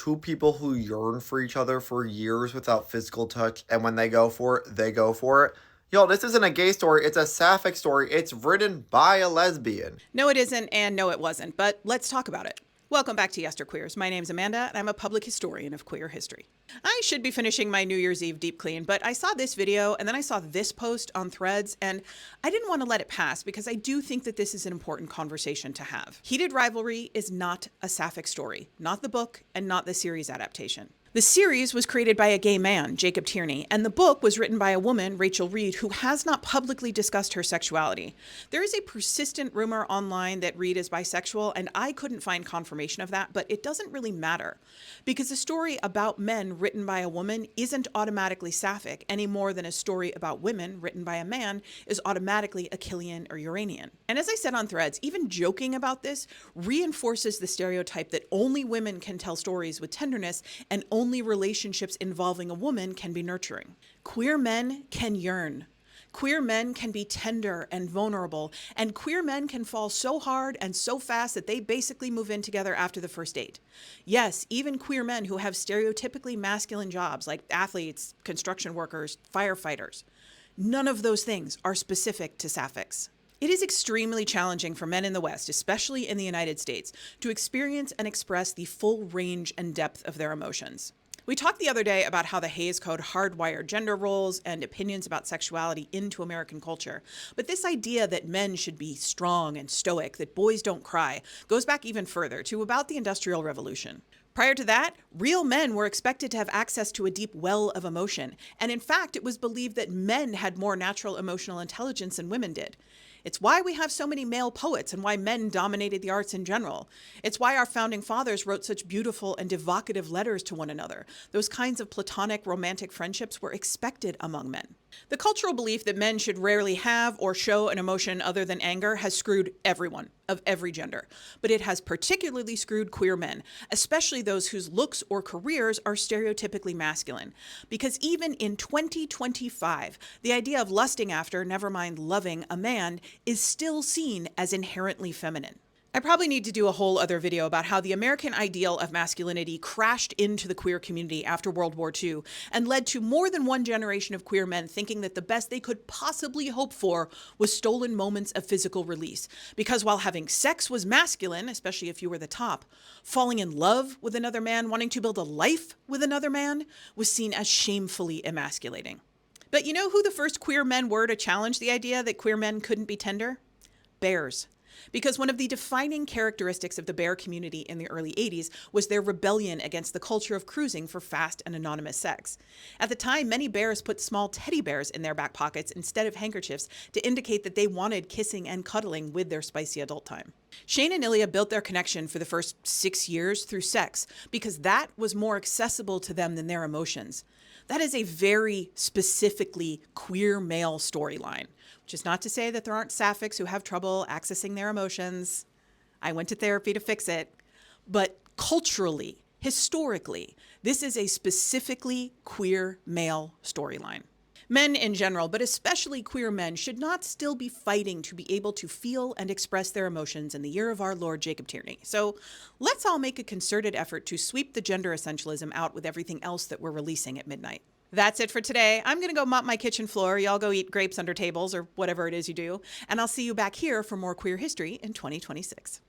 two people who yearn for each other for years without physical touch, and when they go for it, they go for it. Yo, this isn't a gay story, it's a sapphic story. It's written by a lesbian. No, it isn't, and no, it wasn't, but let's talk about it. Welcome back to Yesterqueers. My name's Amanda, and I'm a public historian of queer history. I should be finishing my New Year's Eve deep clean, but I saw this video, and then I saw this post on Threads, and I didn't want to let it pass because I do think that this is an important conversation to have. Heated Rivalry is not a sapphic story, not the book, and not the series adaptation. The series was created by a gay man, Jacob Tierney, and the book was written by a woman, Rachel Reed, who has not publicly discussed her sexuality. There is a persistent rumor online that Reed is bisexual, and I couldn't find confirmation of that, but it doesn't really matter. Because a story about men written by a woman isn't automatically sapphic any more than a story about women written by a man is automatically Achillean or Uranian. And as I said on Threads, even joking about this reinforces the stereotype that only women can tell stories with tenderness and only relationships involving a woman can be nurturing. Queer men can yearn. Queer men can be tender and vulnerable, and queer men can fall so hard and so fast that they basically move in together after the first date. Yes, even queer men who have stereotypically masculine jobs like athletes, construction workers, firefighters. None of those things are specific to sapphics. It is extremely challenging for men in the West, especially in the United States, to experience and express the full range and depth of their emotions. We talked the other day about how the Hays Code hardwired gender roles and opinions about sexuality into American culture. But this idea that men should be strong and stoic, that boys don't cry, goes back even further to about the Industrial Revolution. Prior to that, real men were expected to have access to a deep well of emotion. And in fact, it was believed that men had more natural emotional intelligence than women did. It's why we have so many male poets and why men dominated the arts in general. It's why our founding fathers wrote such beautiful and evocative letters to one another. Those kinds of platonic romantic friendships were expected among men. The cultural belief that men should rarely have or show an emotion other than anger has screwed everyone of every gender. But it has particularly screwed queer men, especially those whose looks or careers are stereotypically masculine. Because even in 2025, the idea of lusting after, never mind loving, a man is still seen as inherently feminine. I probably need to do a whole other video about how the American ideal of masculinity crashed into the queer community after World War II and led to more than one generation of queer men thinking that the best they could possibly hope for was stolen moments of physical release. Because while having sex was masculine, especially if you were the top, falling in love with another man, wanting to build a life with another man, was seen as shamefully emasculating. But you know who the first queer men were to challenge the idea that queer men couldn't be tender? Bears. Because one of the defining characteristics of the bear community in the early 80s was their rebellion against the culture of cruising for fast and anonymous sex. At the time, many bears put small teddy bears in their back pockets instead of handkerchiefs to indicate that they wanted kissing and cuddling with their spicy adult time. Shane and Ilya built their connection for the first 6 years through sex because that was more accessible to them than their emotions. That is a very specifically queer male storyline, which is not to say that there aren't sapphics who have trouble accessing their emotions. I went to therapy to fix it. But culturally, historically, this is a specifically queer male storyline. Men in general, but especially queer men, should not still be fighting to be able to feel and express their emotions in the year of our Lord Jacob Tierney. So let's all make a concerted effort to sweep the gender essentialism out with everything else that we're releasing at midnight. That's it for today. I'm going to go mop my kitchen floor. Y'all go eat grapes under tables or whatever it is you do. And I'll see you back here for more queer history in 2026.